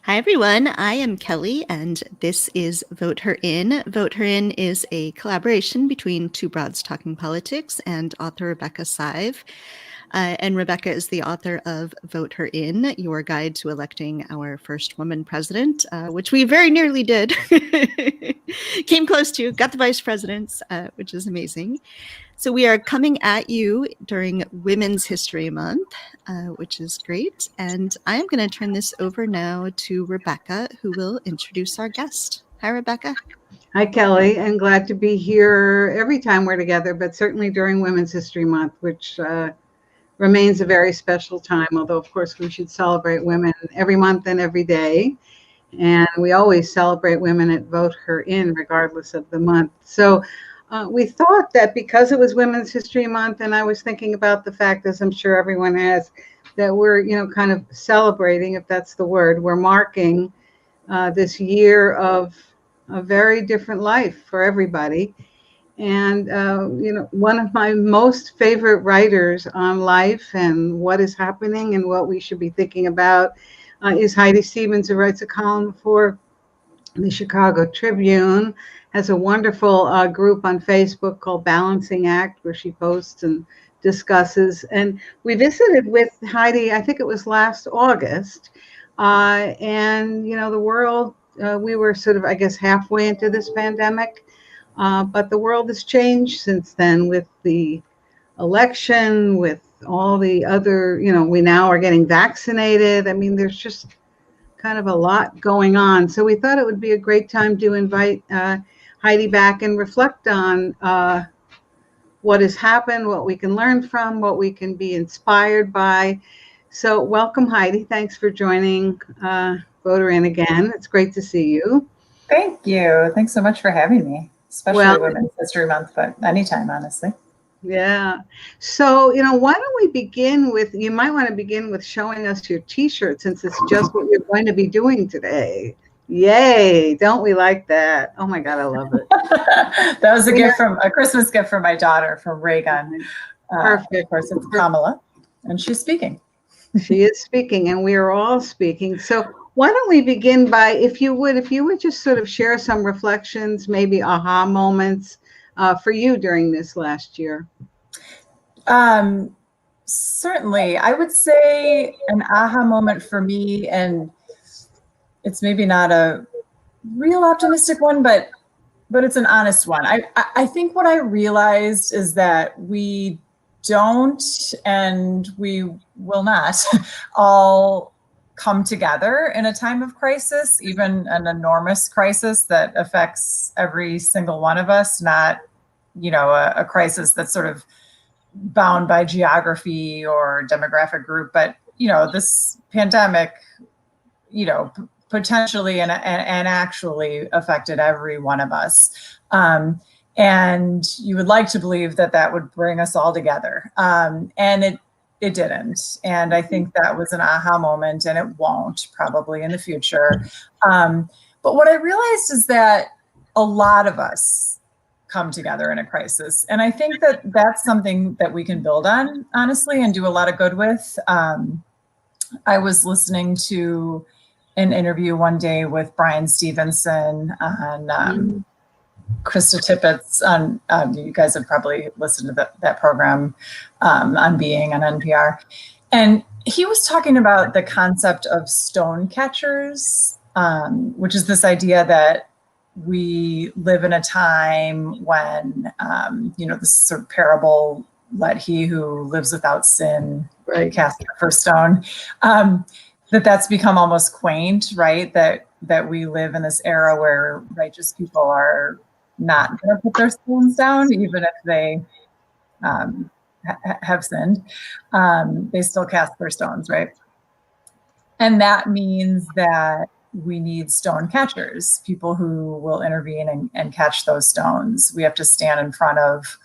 Hi, everyone. I am Kelly, and this is Vote Her In. Vote Her In is a collaboration between Two Broads Talking Politics and author Rebecca Sive. And Rebecca is the author of Vote Her In, Your Guide to Electing Our First Woman President, which we very nearly did. Came close to, got the vice presidents, which is amazing. So we are coming at you during Women's History Month, which is great. And I am going to turn this over now to Rebecca, who will introduce our guest. Hi, Rebecca. Hi, Kelly. I'm glad to be here every time we're together, but certainly during Women's History Month, which remains a very special time, although, of course, we should celebrate women every month and every day. And we always celebrate women at Vote Her In, regardless of the month. So we thought that because it was Women's History Month, and I was thinking about the fact, as I'm sure everyone has, that we're, kind of celebrating, if that's the word, we're marking this year of a very different life for everybody. And, one of my most favorite writers on life and what is happening and what we should be thinking about is Heidi, who writes a column for the Chicago Tribune, has a wonderful group on Facebook called Balancing Act, where she posts and discusses. And we visited with Heidi, I think it was last August. And, the world, we were sort of, I guess, halfway into this pandemic. But the world has changed since then with the election, with all the other, we now are getting vaccinated. I mean, there's just kind of a lot going on. So we thought it would be a great time to invite Heidi back and reflect on what has happened, what we can learn from, what we can be inspired by. So welcome, Heidi. Thanks for joining Vote Her In again. It's great to see you. Thank you. Thanks so much for having me, especially Women's History Month, but anytime, honestly. Yeah. So, why don't we begin with, you might want to begin with showing us your t-shirt, since it's just what you're going to be doing today. Yay. Don't we like that? Oh my God, I love it. That was a Christmas gift from my daughter from Reagan. Perfect. Of course, it's Kamala, and she's speaking. She is speaking, and we are all speaking. So why don't we begin by, if you would just sort of share some reflections, maybe aha moments for you during this last year. Certainly. I would say an aha moment for me, and it's maybe not a real optimistic one, but it's an honest one. I think what I realized is that we don't, and we will not all come together in a time of crisis, even an enormous crisis that affects every single one of us, not, a crisis that's sort of bound by geography or demographic group, but, this pandemic, potentially and actually affected every one of us. And you would like to believe that would bring us all together. And it didn't. And I think that was an aha moment, and it won't probably in the future. But what I realized is that a lot of us come together in a crisis. And I think that that's something that we can build on, honestly, and do a lot of good with. I was listening to an interview one day with Brian Stevenson on Krista Tippett's on, you guys have probably listened to that program on Being on NPR. And he was talking about the concept of stone catchers, which is this idea that we live in a time when, this sort of parable, let he who lives without sin cast the first stone, that's become almost quaint, right? That we live in this era where righteous people are not going to put their stones down, even if they have sinned. They still cast their stones, right? And that means that we need stone catchers, people who will intervene and catch those stones. We have to stand in front of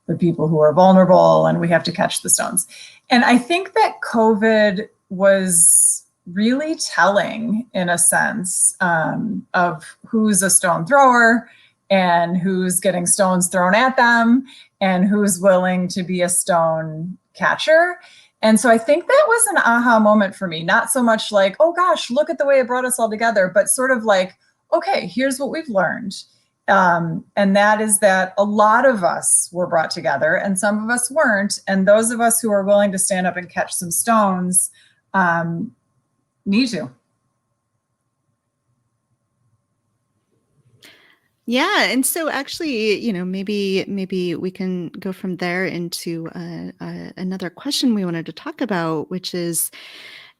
the people who are vulnerable, and we have to catch the stones. And I think that COVID was really telling, in a sense, of who's a stone thrower and who's getting stones thrown at them and who's willing to be a stone catcher. And so I think that was an aha moment for me, not so much like, oh gosh, look at the way it brought us all together, but sort of like, okay, here's what we've learned. And that is that a lot of us were brought together and some of us weren't. And those of us who are willing to stand up and catch some stones need to. Yeah, and so actually, maybe we can go from there into another question we wanted to talk about, which is,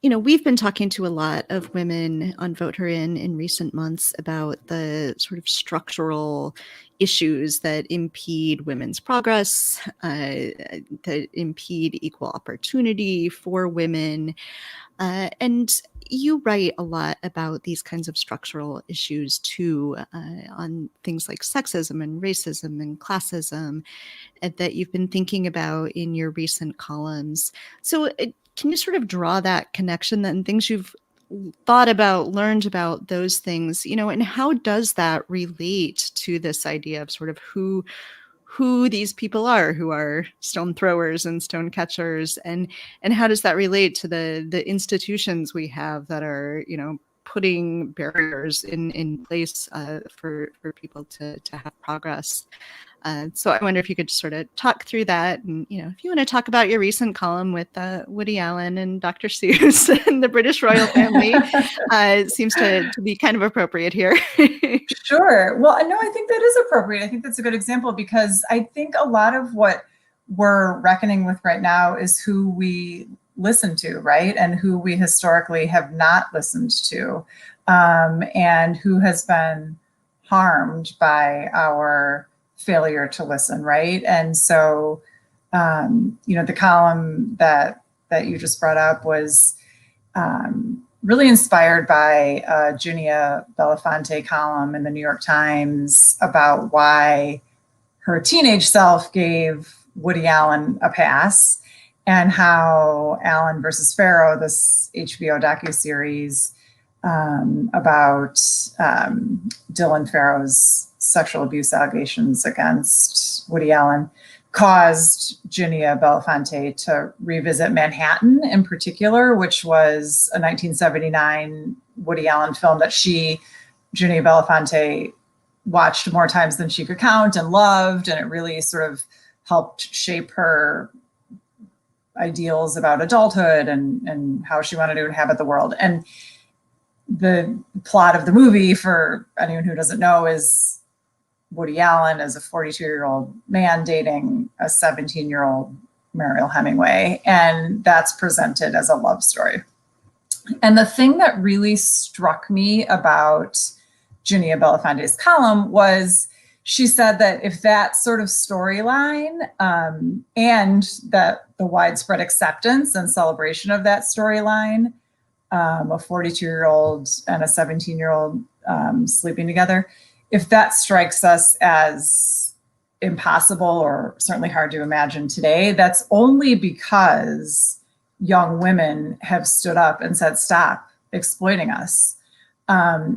we've been talking to a lot of women on Vote Her In recent months about the sort of structural issues that impede women's progress, that impede equal opportunity for women. And you write a lot about these kinds of structural issues too, on things like sexism and racism and classism, that you've been thinking about in your recent columns. So can you sort of draw that connection then, things you've thought about, learned about those things, and how does that relate to this idea of sort of who these people are who are stone throwers and stone catchers, and how does that relate to the institutions we have that are, putting barriers in place for people to have progress. So I wonder if you could sort of talk through that, and if you want to talk about your recent column with Woody Allen and Dr. Seuss and the British royal family, it seems to be kind of appropriate here. Sure. Well, no, I think that is appropriate. I think that's a good example because I think a lot of what we're reckoning with right now is who we listen to, right? And who we historically have not listened to, and who has been harmed by our failure to listen, right? And so, the column that you just brought up was really inspired by a Junia Belafonte column in the New York Times about why her teenage self gave Woody Allen a pass, and how Allen versus Farrow, this HBO docuseries about Dylan Farrow's sexual abuse allegations against Woody Allen, caused Junia Belafonte to revisit Manhattan in particular, which was a 1979 Woody Allen film that Junia Belafonte, watched more times than she could count and loved. And it really sort of helped shape her ideals about adulthood and how she wanted to inhabit the world. And the plot of the movie, for anyone who doesn't know, is Woody Allen as a 42-year-old man dating a 17-year-old Mariel Hemingway. And that's presented as a love story. And the thing that really struck me about Junia Belafonte's column was she said that if that sort of storyline and that the widespread acceptance and celebration of that storyline, a 42-year-old and a 17-year-old sleeping together, if that strikes us as impossible or certainly hard to imagine today, that's only because young women have stood up and said, stop exploiting us,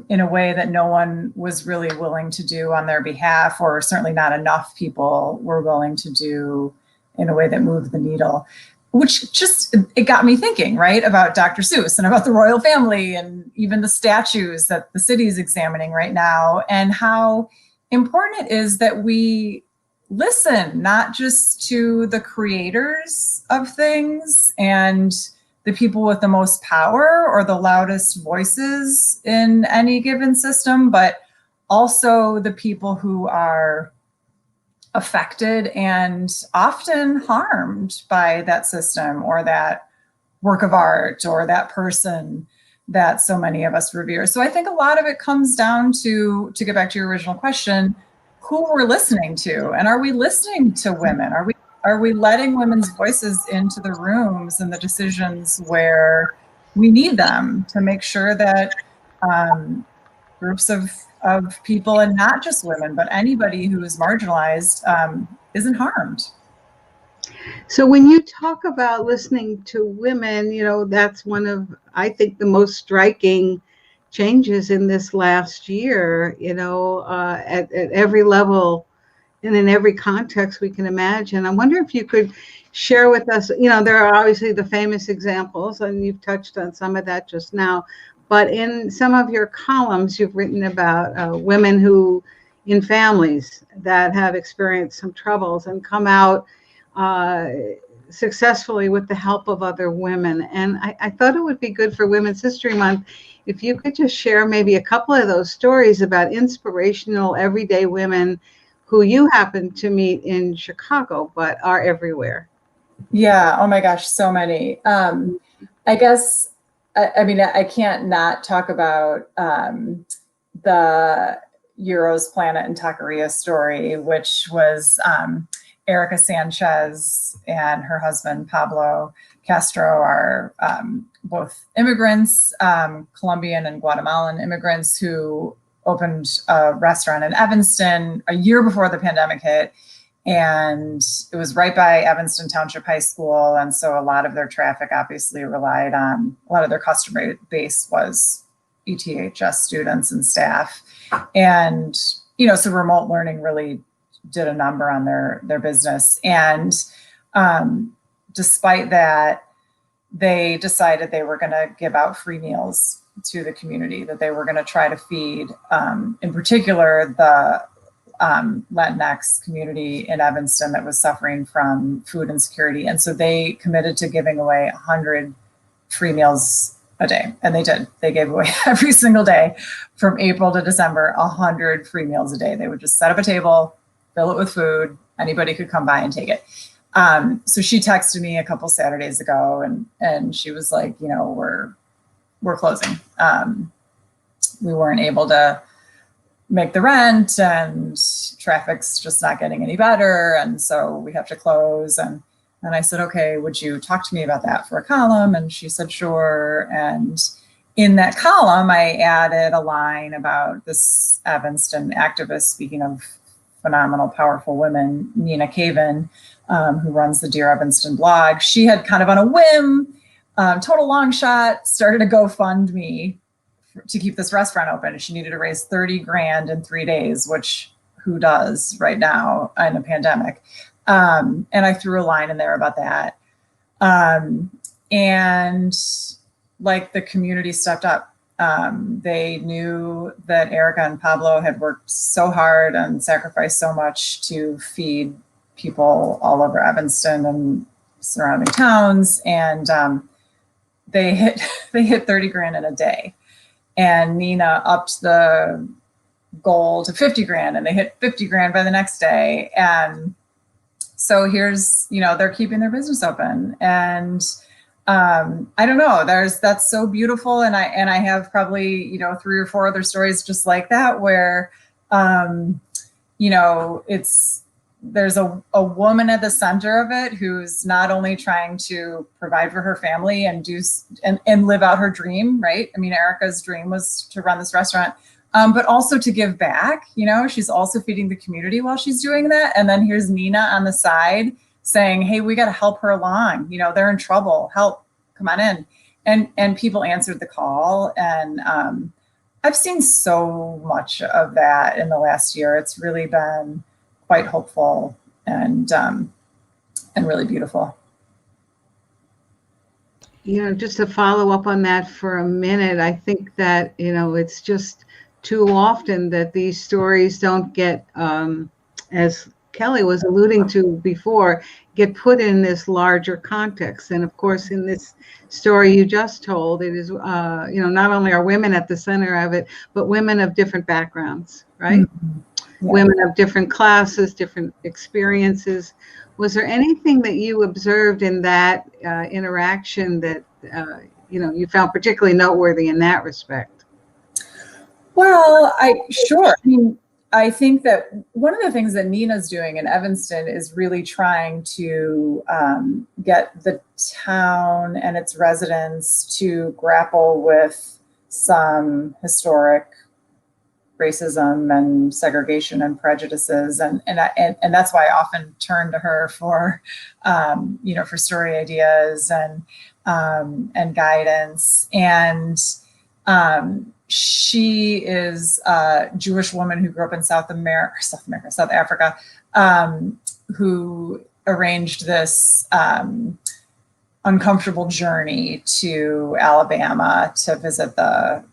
in a way that no one was really willing to do on their behalf, or certainly not enough people were willing to do in a way that moved the needle. Which just, it got me thinking, right, about Dr. Seuss and about the royal family and even the statues that the city is examining right now, and how important it is that we listen not just to the creators of things and the people with the most power or the loudest voices in any given system, but also the people who are affected and often harmed by that system or that work of art or that person that so many of us revere. So I think a lot of it comes down to get back to your original question, who we're listening to, and are we listening to women? Are we letting women's voices into the rooms and the decisions where we need them to make sure that groups of people, and not just women, but anybody who is marginalized, isn't harmed? So when you talk about listening to women, that's one of, I think, the most striking changes in this last year, at every level and in every context we can imagine. I wonder if you could share with us, there are obviously the famous examples, and you've touched on some of that just now, but in some of your columns, you've written about women who, in families that have experienced some troubles and come out successfully with the help of other women. And I thought it would be good for Women's History Month if you could just share maybe a couple of those stories about inspirational everyday women who you happen to meet in Chicago, but are everywhere. Yeah. Oh my gosh, so many. I guess, I mean, I can't not talk about the Euros Planet and Taqueria story, which was Erica Sanchez and her husband, Pablo Castro, are both immigrants, Colombian and Guatemalan immigrants, who opened a restaurant in Evanston a year before the pandemic hit. And it was right by Evanston Township High School. And so a lot of their traffic obviously relied on, a lot of their customer base was ETHS students and staff. And, so remote learning really did a number on their business. And despite that, they decided they were going to give out free meals to the community, that they were going to try to feed, in particular, the Latinx community in Evanston that was suffering from food insecurity. And so they committed to giving away 100 free meals a day. And they did. They gave away every single day from April to December, 100 free meals a day. They would just set up a table, fill it with food. Anybody could come by and take it. So she texted me a couple Saturdays ago, and she was like, we're closing. We weren't able to make the rent, and traffic's just not getting any better. And so we have to close. And I said, okay, would you talk to me about that for a column? And she said, sure. And in that column, I added a line about this Evanston activist, speaking of phenomenal, powerful women, Nina Caven, who runs the Dear Evanston blog. She had kind of on a whim, total long shot, started a GoFundMe to keep this restaurant open. And she needed to raise 30 grand in 3 days, which who does right now in a pandemic? And I threw a line in there about that. And like the community stepped up. They knew that Erica and Pablo had worked so hard and sacrificed so much to feed people all over Evanston and surrounding towns. And they hit 30 grand in a day. And Nina upped the goal to 50 grand, and they hit 50 grand by the next day. And so here's, they're keeping their business open. And I don't know, that's so beautiful. And I have probably, 3 or 4 other stories just like that, where, there's a woman at the center of it who's not only trying to provide for her family and live out her dream, right? I mean, Erica's dream was to run this restaurant, but also to give back. She's also feeding the community while she's doing that. And then here's Nina on the side saying, hey, we got to help her along. They're in trouble. Help, come on in. And people answered the call. And I've seen so much of that in the last year. It's really been quite hopeful and really beautiful. Just to follow up on that for a minute, I think that, it's just too often that these stories don't get, as Kelly was alluding to before, get put in this larger context. And of course, in this story you just told, it is, not only are women at the center of it, but women of different backgrounds, right? Mm-hmm. Yeah. Women of different classes, different experiences. Was there anything that you observed in that interaction that, you found particularly noteworthy in that respect? Well, sure. I mean, I think that one of the things that Nina's doing in Evanston is really trying to get the town and its residents to grapple with some historic racism and segregation and prejudices, and that's why I often turn to her for for story ideas and guidance. And she is a Jewish woman who grew up in South Africa, who arranged this uncomfortable journey to Alabama to visit the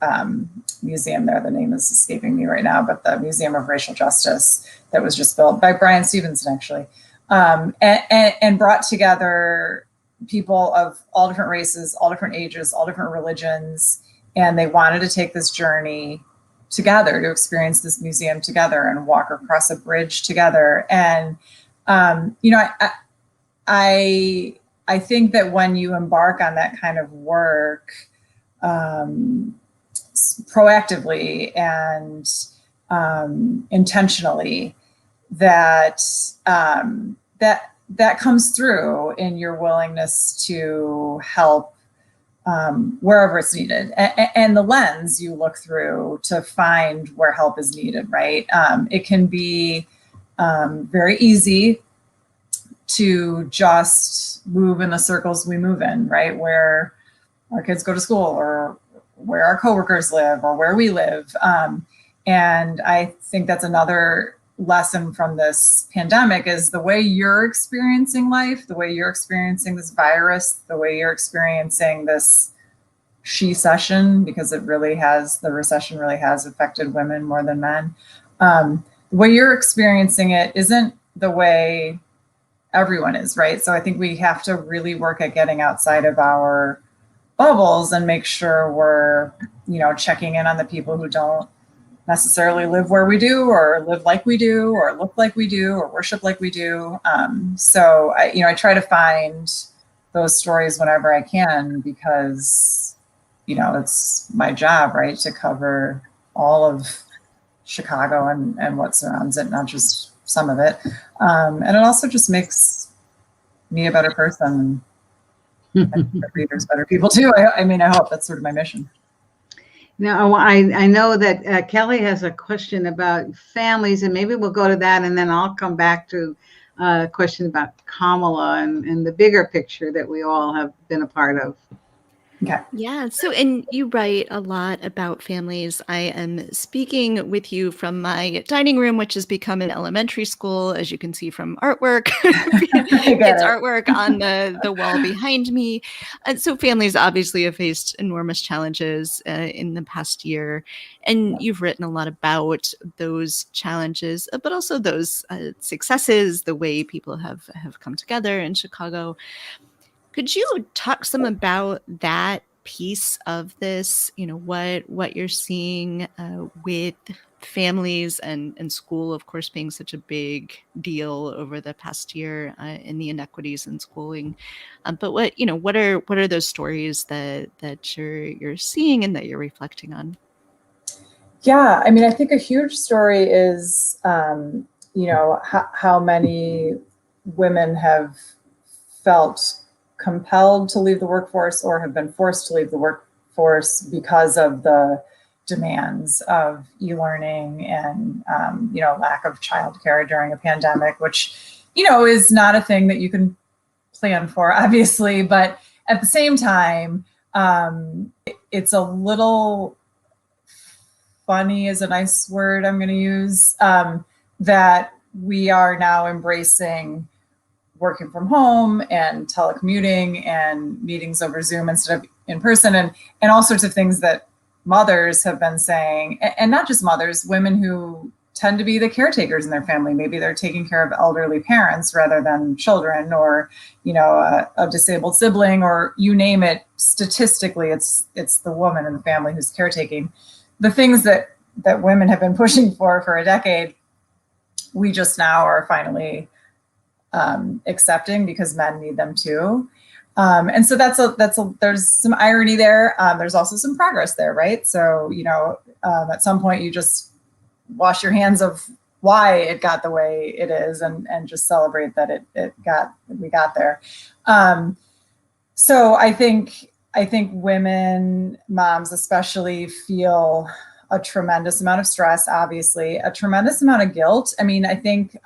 museum there. The name is escaping me right now, but the Museum of Racial Justice that was just built by Brian Stevenson, actually, and brought together people of all different races, all different ages, all different religions, and they wanted to take this journey together to experience this museum together and walk across a bridge together. And I think that when you embark on that kind of work proactively and intentionally, that comes through in your willingness to help wherever it's needed, and the lens you look through to find where help is needed, right? It can be very easy to just move in the circles we move in, right? Where our kids go to school, or where our coworkers live, or where we live. And I think that's another lesson from this pandemic, is the way you're experiencing life, the way you're experiencing this virus, the way you're experiencing this she-cession, because the recession really has affected women more than men. The way you're experiencing it isn't the way everyone is, right? So I think we have to really work at getting outside of our bubbles and make sure we're, checking in on the people who don't necessarily live where we do, or live like we do, or look like we do, or worship like we do. So I try to find those stories whenever I can, because, it's my job, right, to cover all of Chicago and what surrounds it, not just some of it. And it also just makes me a better person, and readers better people too. I hope that's sort of my mission. Now, I know that Kelly has a question about families, and maybe we'll go to that, and then I'll come back to a question about Kamala and the bigger picture that we all have been a part of. Okay. Yeah. So, and you write a lot about families. I am speaking with you from my dining room, which has become an elementary school, as you can see from artwork. It's artwork on the wall behind me. And so families obviously have faced enormous challenges in the past year. And you've written a lot about those challenges, but also those successes, the way people have come together in Chicago. Could you talk some about that piece of this? What you're seeing with families and school, of course, being such a big deal over the past year, in the inequities in schooling. But what are those stories that you're seeing and that you're reflecting on? Yeah, I think a huge story is, how many women have felt compelled to leave the workforce or have been forced to leave the workforce because of the demands of e-learning and, lack of childcare during a pandemic, which, is not a thing that you can plan for, obviously. But at the same time, it's a little funny is a nice word I'm going to use, that we are now embracing working from home and telecommuting and meetings over Zoom instead of in person, and all sorts of things that mothers have been saying, and not just mothers, women who tend to be the caretakers in their family. Maybe they're taking care of elderly parents rather than children, or, a disabled sibling, or you name it. Statistically, it's the woman in the family who's caretaking. The things that women have been pushing for a decade, we just now are finally accepting, because men need them too. And so there's some irony there. There's also some progress there, right? So, at some point you just wash your hands of why it got the way it is, and just celebrate that we got there. So I think women, moms especially, feel a tremendous amount of stress, obviously, a tremendous amount of guilt. I think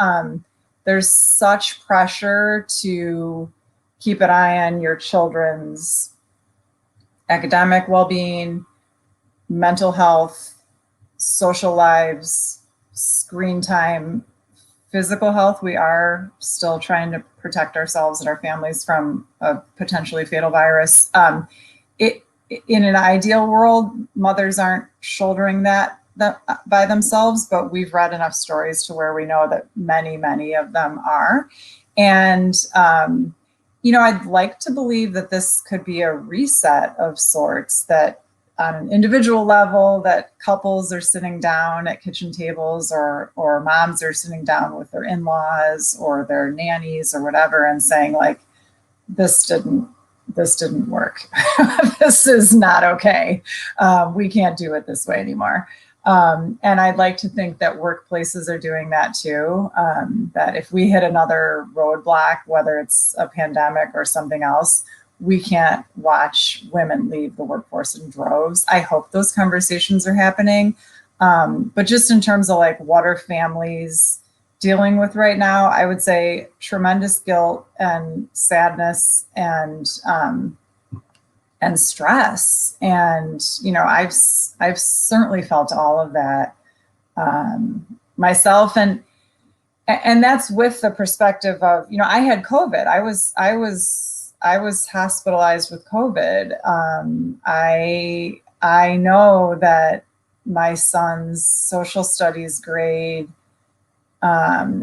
there's such pressure to keep an eye on your children's academic well-being, mental health, social lives, screen time, physical health, we are still trying to protect ourselves and our families from a potentially fatal virus. In an ideal world, mothers aren't shouldering that by themselves, but we've read enough stories to where we know that many of them are. And, I'd like to believe that this could be a reset of sorts, that on an individual level, that couples are sitting down at kitchen tables, or moms are sitting down with their in-laws or their nannies or whatever, and saying, like, this didn't work. This is not okay. We can't do it this way anymore. And I'd like to think that workplaces are doing that too. That if we hit another roadblock, whether it's a pandemic or something else, we can't watch women leave the workforce in droves. I hope those conversations are happening. But just in terms of like what are families dealing with right now, I would say tremendous guilt and sadness and stress. And, I've certainly felt all of that myself. And that's with the perspective of, I had COVID. I was hospitalized with COVID. I know that my son's social studies grade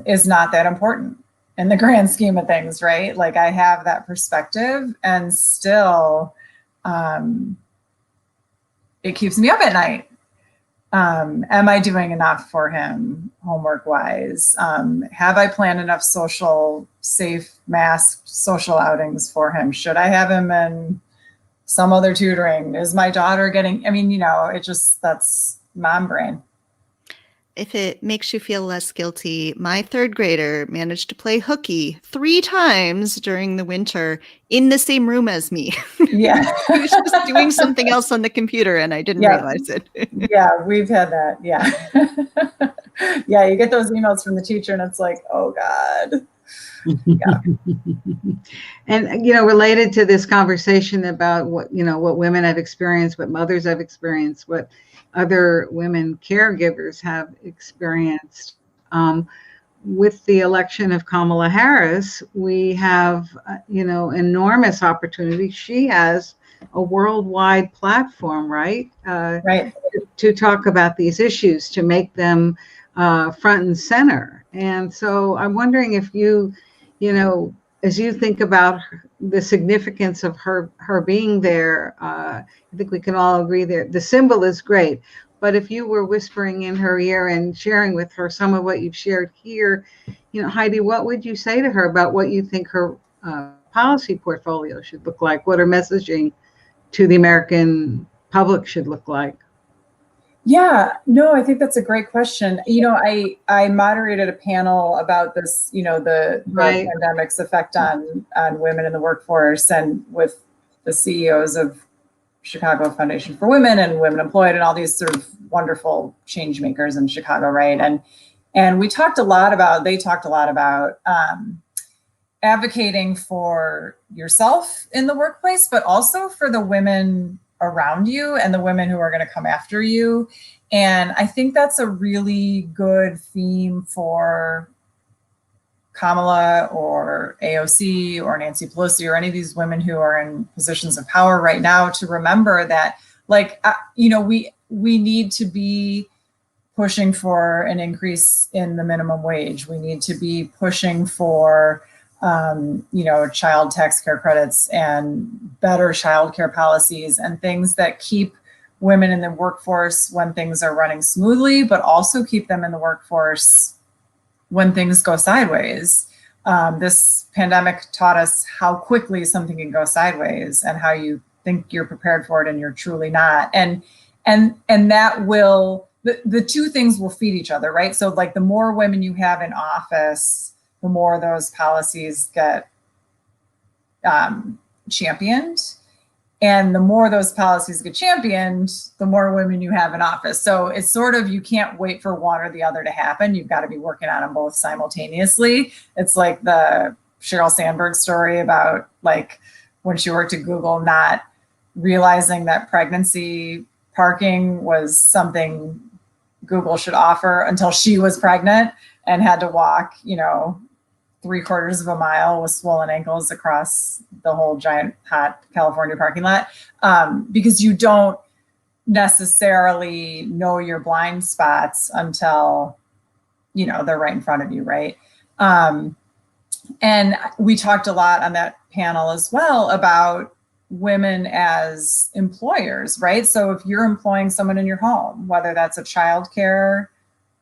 is not that important in the grand scheme of things, right? Like, I have that perspective, and still it keeps me up at night. Am I doing enough for him homework wise? Have I planned enough safe, masked social outings for him? Should I have him in some other tutoring? Is my daughter getting, that's mom brain. If it makes you feel less guilty, my third grader managed to play hooky 3 times during the winter in the same room as me. Yeah. He was just doing something else on the computer and I didn't realize it. Yeah, we've had that. Yeah. Yeah, you get those emails from the teacher and it's like, oh God. Yeah. And, related to this conversation about what women have experienced, what mothers have experienced, what other women caregivers have experienced. With the election of Kamala Harris, we have, enormous opportunity. She has a worldwide platform, right? Right. To talk about these issues, to make them front and center. And so I'm wondering if you, as you think about the significance of her being there, I think we can all agree that the symbol is great. But if you were whispering in her ear and sharing with her some of what you've shared here, Heidi, what would you say to her about what you think her policy portfolio should look like? What her messaging to the American public should look like? Yeah, no, I think that's a great question. I moderated a panel about this, the pandemic's effect on women in the workforce, and with the CEOs of Chicago Foundation for Women and Women Employed and all these sort of wonderful change makers in Chicago, right? And they talked a lot about advocating for yourself in the workplace, but also for the women around you and the women who are going to come after you. And I think that's a really good theme for Kamala or AOC or Nancy Pelosi or any of these women who are in positions of power right now, to remember that, we need to be pushing for an increase in the minimum wage. We need to be pushing for child tax care credits and better childcare policies and things that keep women in the workforce when things are running smoothly, but also keep them in the workforce when things go sideways. This pandemic taught us how quickly something can go sideways and how you think you're prepared for it and you're truly not. And that will, the two things will feed each other, right? So like the more women you have in office, the more those policies get championed. And the more those policies get championed, the more women you have in office. So it's sort of, you can't wait for one or the other to happen. You've got to be working on them both simultaneously. It's like the Sheryl Sandberg story about like when she worked at Google, not realizing that pregnancy parking was something Google should offer until she was pregnant. and had to walk, 3/4 of a mile with swollen ankles across the whole giant hot California parking lot, because you don't necessarily know your blind spots until, they're right in front of you, right? And we talked a lot on that panel as well about women as employers, right? So if you're employing someone in your home, whether that's a childcare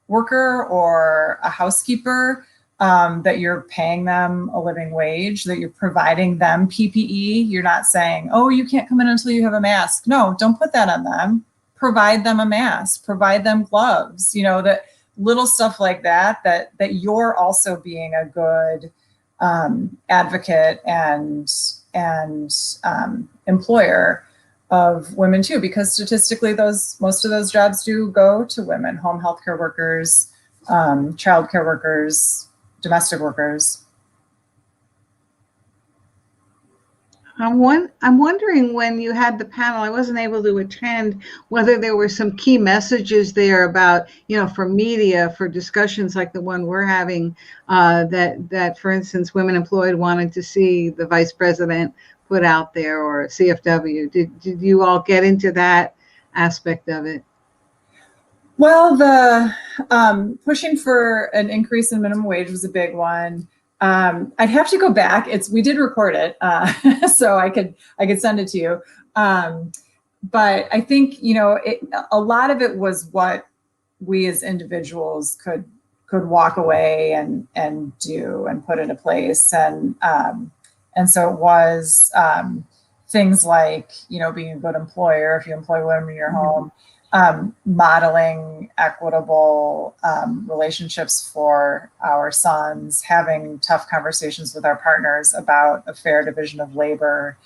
worker or a housekeeper, that you're paying them a living wage, that you're providing them PPE. You're not saying, oh, you can't come in until you have a mask. No, don't put that on them. Provide them a mask, provide them gloves, that little stuff like that you're also being a good advocate and employer of women too, because statistically most of those jobs do go to women: home healthcare workers, childcare workers, domestic workers. I'm wondering, when you had the panel, I wasn't able to attend, whether there were some key messages there about, for media, for discussions like the one we're having, that for instance, Women Employed wanted to see the vice president put out there, or CFW. Did you all get into that aspect of it? Well, the pushing for an increase in minimum wage was a big one. I'd have to go back. We did record it, so I could send it to you. But I think, a lot of it was what we as individuals could walk away and do and put into place. And so it was things like, being a good employer if you employ women in your home, modeling equitable relationships for our sons, having tough conversations with our partners about a fair division of labor,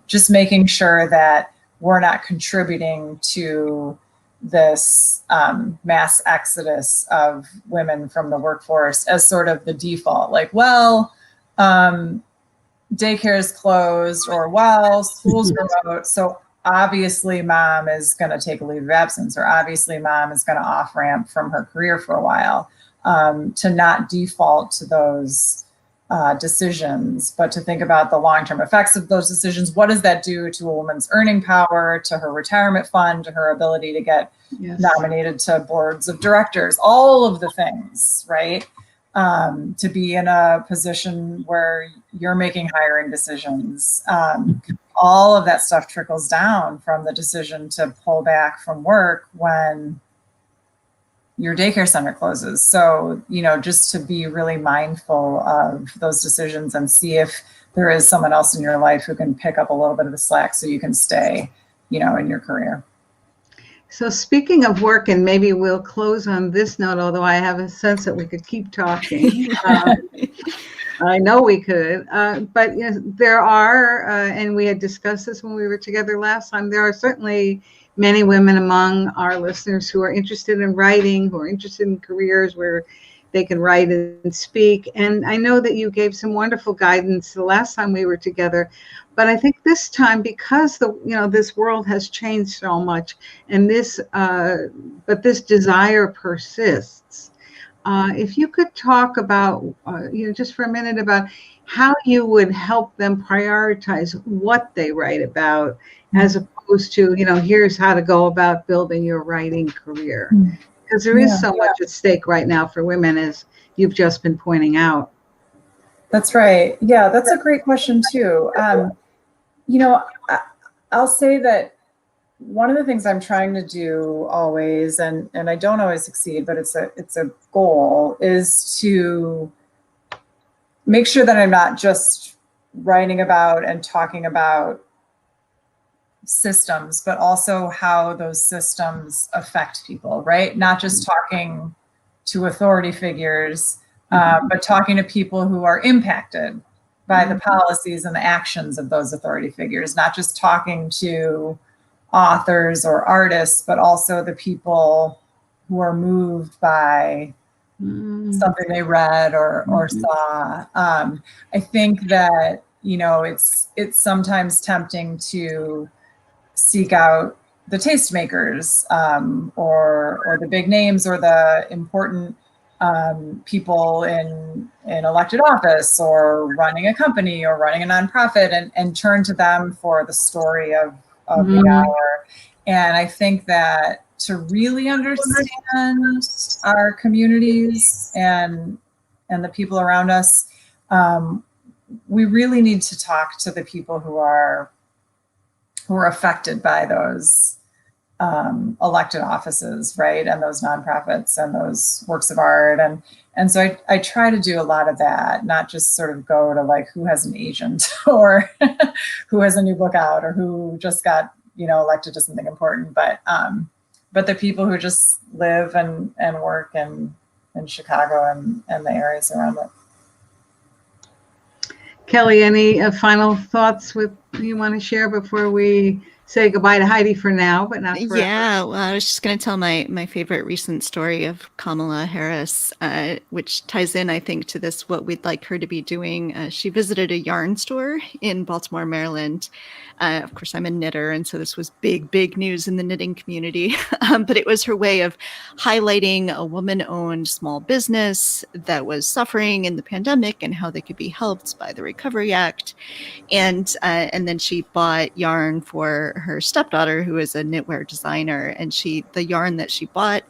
just making sure that we're not contributing to this mass exodus of women from the workforce as sort of the default, like, well, daycare is closed, or, well, school's remote, so obviously mom is going to take a leave of absence, or obviously mom is going to off ramp from her career for a while, to not default to those decisions, but to think about the long-term effects of those decisions. What does that do to a woman's earning power, to her retirement fund, to her ability to get nominated to boards of directors, all of the things, right? To be in a position where you're making hiring decisions. All of that stuff trickles down from the decision to pull back from work when your daycare center closes. So, just to be really mindful of those decisions and see if there is someone else in your life who can pick up a little bit of the slack so you can stay, in your career. So speaking of work, and maybe we'll close on this note, although I have a sense that we could keep talking. I know we could, but there are, and we had discussed this when we were together last time, there are certainly many women among our listeners who are interested in writing, who are interested in careers where they can write and speak. And I know that you gave some wonderful guidance the last time we were together, but I think this time, because this world has changed so much, and this desire persists. If you could talk about, just for a minute, about how you would help them prioritize what they write about, as opposed to, here's how to go about building your writing career. Because there is so much at stake right now for women, as you've just been pointing out. That's right. Yeah, that's a great question too. I'll say that one of the things I'm trying to do always, and I don't always succeed, but it's a goal, is to make sure that I'm not just writing about and talking about systems, but also how those systems affect people, right? Not just talking to authority figures, but talking to people who are impacted by the policies and the actions of those authority figures, not just talking to authors or artists, but also the people who are moved by something they read or saw. I think that, it's sometimes tempting to seek out the tastemakers, or the big names, or the important people in elected office or running a company or running a nonprofit, and turn to them for the story of the hour. And I think that to really understand our communities and the people around us, we really need to talk to the people who are affected by those elected offices, right? And those nonprofits and those works of art. And so I try to do a lot of that, not just sort of go to like who has an agent or who has a new book out or who just got, elected to something important, but the people who just live and work in Chicago and the areas around it. Kelly, any final thoughts you want to share before we say goodbye to Heidi for now, but not forever? Yeah, well, I was just going to tell my favorite recent story of Kamala Harris, which ties in, I think, to this, what we'd like her to be doing. She visited a yarn store in Baltimore, Maryland. Of course, I'm a knitter, and so this was big news in the knitting community. But it was her way of highlighting a woman-owned small business that was suffering in the pandemic and how they could be helped by the Recovery Act. And then she bought yarn for her stepdaughter, who is a knitwear designer. And the yarn that she bought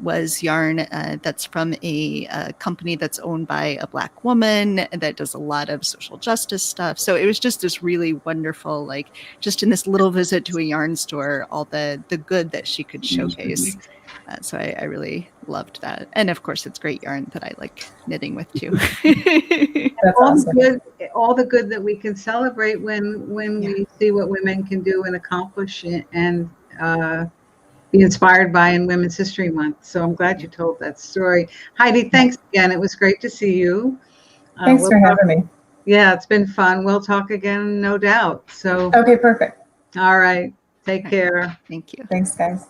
was yarn that's from a company that's owned by a Black woman that does a lot of social justice stuff. So it was just this really wonderful, like just in this little visit to a yarn store, all the good that she could showcase. So I really loved that. And of course, it's great yarn that I like knitting with too. That's awesome. All the good that we can celebrate when we see what women can do and accomplish and be inspired by in Women's History Month. So I'm glad you told that story. Heidi, thanks again. It was great to see you. Thanks for having me. Yeah, it's been fun. We'll talk again, no doubt. So okay, perfect. All right. Take care. Thank you. Thanks, guys.